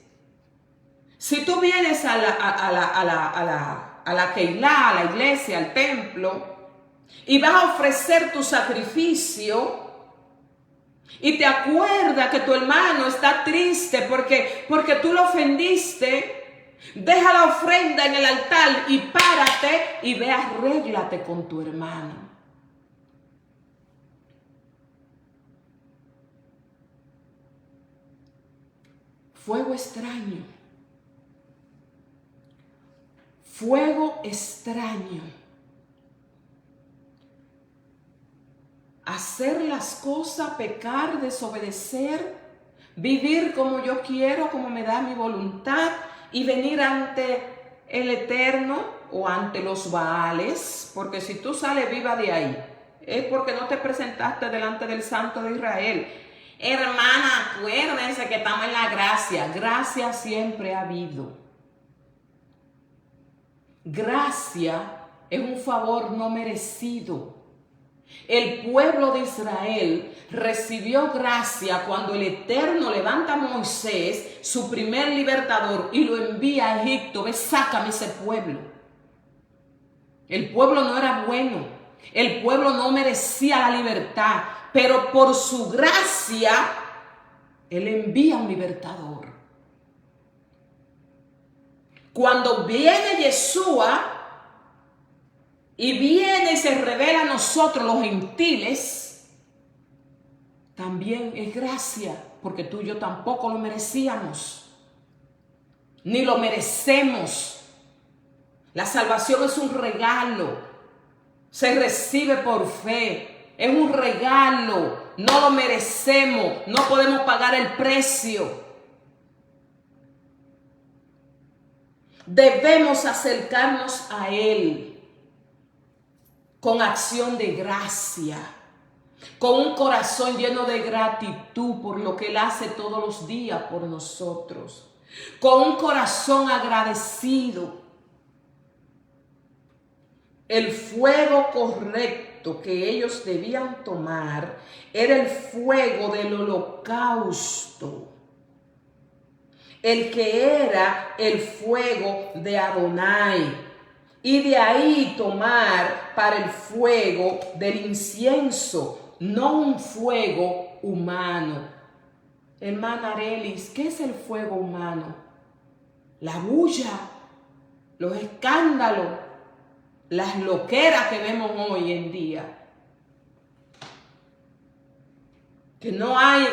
si tú vienes a a la Keilah, a la iglesia, al templo, y vas a ofrecer tu sacrificio, y te acuerdas que tu hermano está triste porque tú lo ofendiste, deja la ofrenda en el altar y párate y ve, arréglate con tu hermano. Fuego extraño. Fuego extraño. Hacer las cosas, pecar, desobedecer, vivir como yo quiero, como me da mi voluntad, y venir ante el Eterno o ante los Baales, porque si tú sales viva de ahí, es porque no te presentaste delante del Santo de Israel. Hermana, acuérdense que estamos en la gracia. Gracia siempre ha habido. Gracia es un favor no merecido. El pueblo de Israel recibió gracia cuando el Eterno levanta a Moisés, su primer libertador, y lo envía a Egipto. Ve, sácame ese pueblo. El pueblo no era bueno. El pueblo no merecía la libertad. Pero por su gracia, Él envía un libertador. Cuando viene Yeshua y viene y se revela a nosotros los gentiles, también es gracia, porque tú y yo tampoco lo merecíamos, ni lo merecemos. La salvación es un regalo, se recibe por fe, es un regalo, no lo merecemos, no podemos pagar el precio. Debemos acercarnos a Él con acción de gracia, con un corazón lleno de gratitud por lo que Él hace todos los días por nosotros, con un corazón agradecido. El fuego correcto que ellos debían tomar era el fuego del holocausto, el que era el fuego de Adonai. Y de ahí tomar para el fuego del incienso, no un fuego humano. Hermana Arelis, ¿qué es el fuego humano? La bulla, los escándalos, las loqueras que vemos hoy en día. Que no hay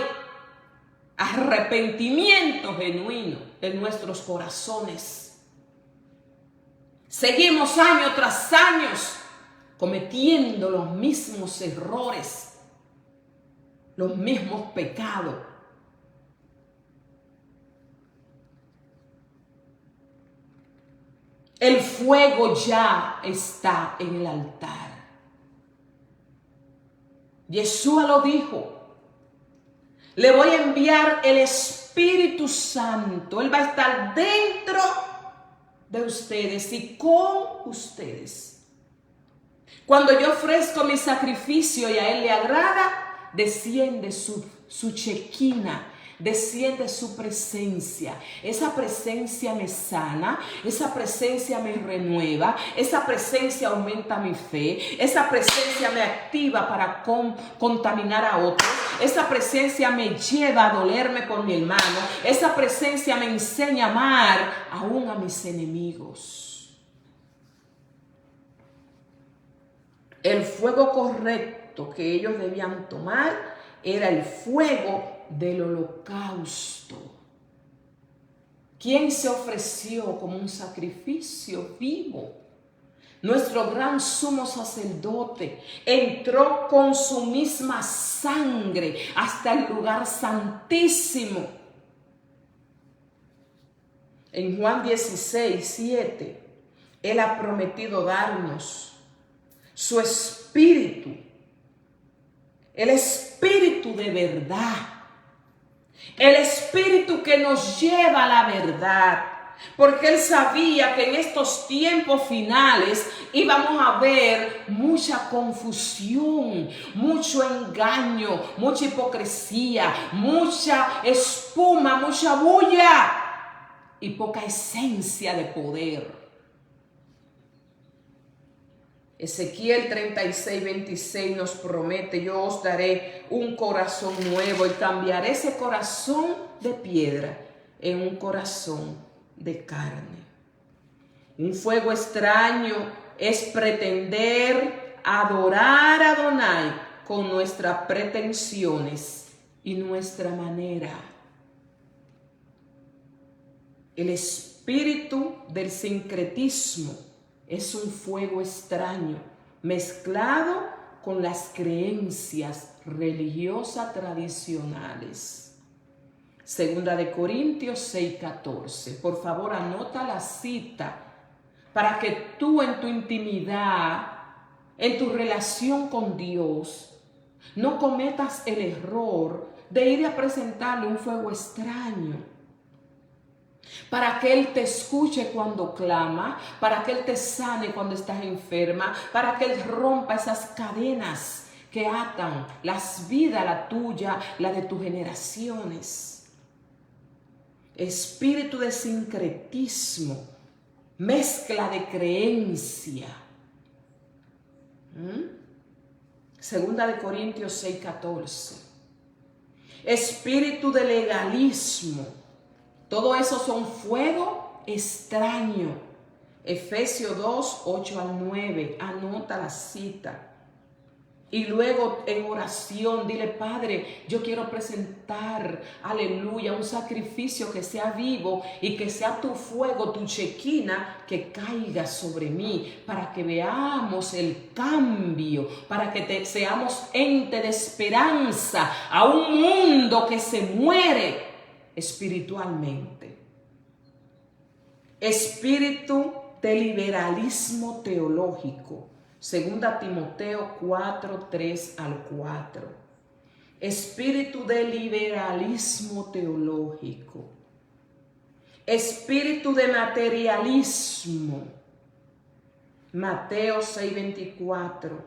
arrepentimiento genuino en nuestros corazones. Seguimos año tras año cometiendo los mismos errores, los mismos pecados. El fuego ya está en el altar. Yeshua lo dijo. Le voy a enviar el Espíritu Santo. Él va a estar dentro de ustedes y con ustedes. Cuando yo ofrezco mi sacrificio y a Él le agrada, desciende su chequina, desciende su presencia. Esa presencia me sana, esa presencia me renueva, esa presencia aumenta mi fe, esa presencia me activa para contaminar a otros, esa presencia me lleva a dolerme por mi hermano, esa presencia me enseña a amar aún a mis enemigos. El fuego correcto que ellos debían tomar era el fuego del holocausto. ¿Quién se ofreció como un sacrificio vivo? Nuestro gran sumo sacerdote entró con su misma sangre hasta el lugar santísimo. En Juan 16:7, Él ha prometido darnos su espíritu, el espíritu de verdad. El espíritu que nos lleva a la verdad, porque Él sabía que en estos tiempos finales íbamos a ver mucha confusión, mucho engaño, mucha hipocresía, mucha espuma, mucha bulla y poca esencia de poder. Ezequiel 36:26 nos promete: yo os daré un corazón nuevo y cambiaré ese corazón de piedra en un corazón de carne. Un fuego extraño es pretender adorar a Adonai con nuestras pretensiones y nuestra manera. El espíritu del sincretismo es un fuego extraño mezclado con las creencias religiosas tradicionales. Segunda de Corintios 6:14. Por favor, anota la cita para que tú en tu intimidad, en tu relación con Dios, no cometas el error de ir a presentarle un fuego extraño. Para que Él te escuche cuando clama, para que Él te sane cuando estás enferma, para que Él rompa esas cadenas que atan las vidas, la tuya, la de tus generaciones. Espíritu de sincretismo, mezcla de creencia. Segunda de Corintios 6:14. Espíritu de legalismo. Todo eso son fuego extraño. Efesios 2:8-9. Anota la cita. Y luego en oración, dile: Padre, yo quiero presentar, aleluya, un sacrificio que sea vivo y que sea tu fuego, tu chequina, que caiga sobre mí, para que veamos el cambio, para que seamos ente de esperanza a un mundo que se muere espiritualmente. Espíritu de liberalismo teológico. Segunda Timoteo 4:3-4. Espíritu de liberalismo teológico. Espíritu de materialismo. Mateo 6:24.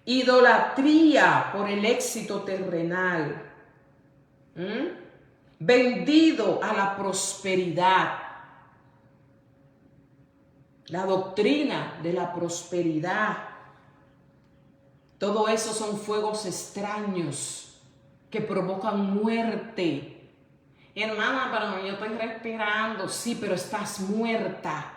Idolatría por el éxito terrenal. Vendido a la prosperidad. La doctrina de la prosperidad. Todo eso son fuegos extraños que provocan muerte. Hermana, pero yo estoy respirando. Sí, pero estás muerta.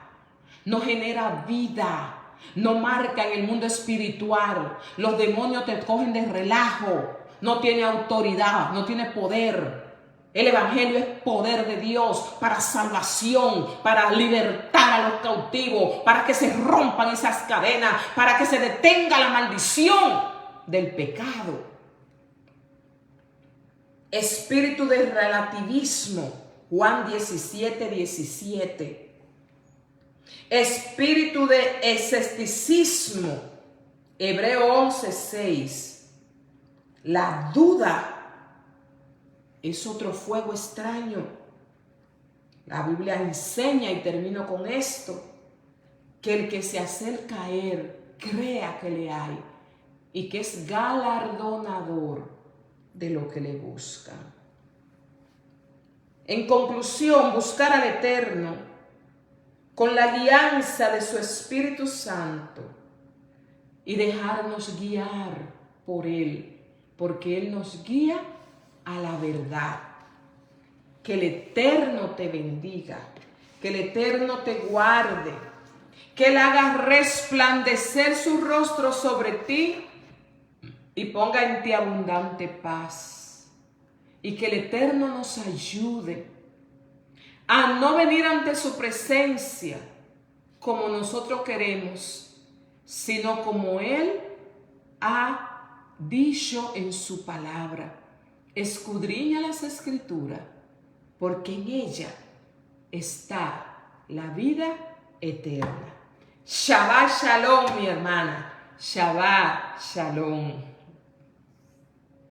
No genera vida. No marca en el mundo espiritual. Los demonios te cogen de relajo. No tiene autoridad, no tiene poder. El evangelio es poder de Dios para salvación, para libertar a los cautivos, para que se rompan esas cadenas, para que se detenga la maldición del pecado. Espíritu de relativismo, Juan 17:17. Espíritu de escepticismo, Hebreo 11:6. La duda es otro fuego extraño. La Biblia enseña, y termino con esto, que el que se acerca a Él crea que le hay y que es galardonador de lo que le buscan. En conclusión, buscar al Eterno con la guianza de su Espíritu Santo y dejarnos guiar por Él, porque Él nos guía a la verdad. Que el Eterno te bendiga, que el Eterno te guarde, que Él haga resplandecer su rostro sobre ti y ponga en ti abundante paz, y que el Eterno nos ayude a no venir ante su presencia como nosotros queremos, sino como Él ha dicho en su palabra. Escudriña las Escrituras, porque en ella está la vida eterna. Shabbat Shalom, mi hermana. Shabbat Shalom.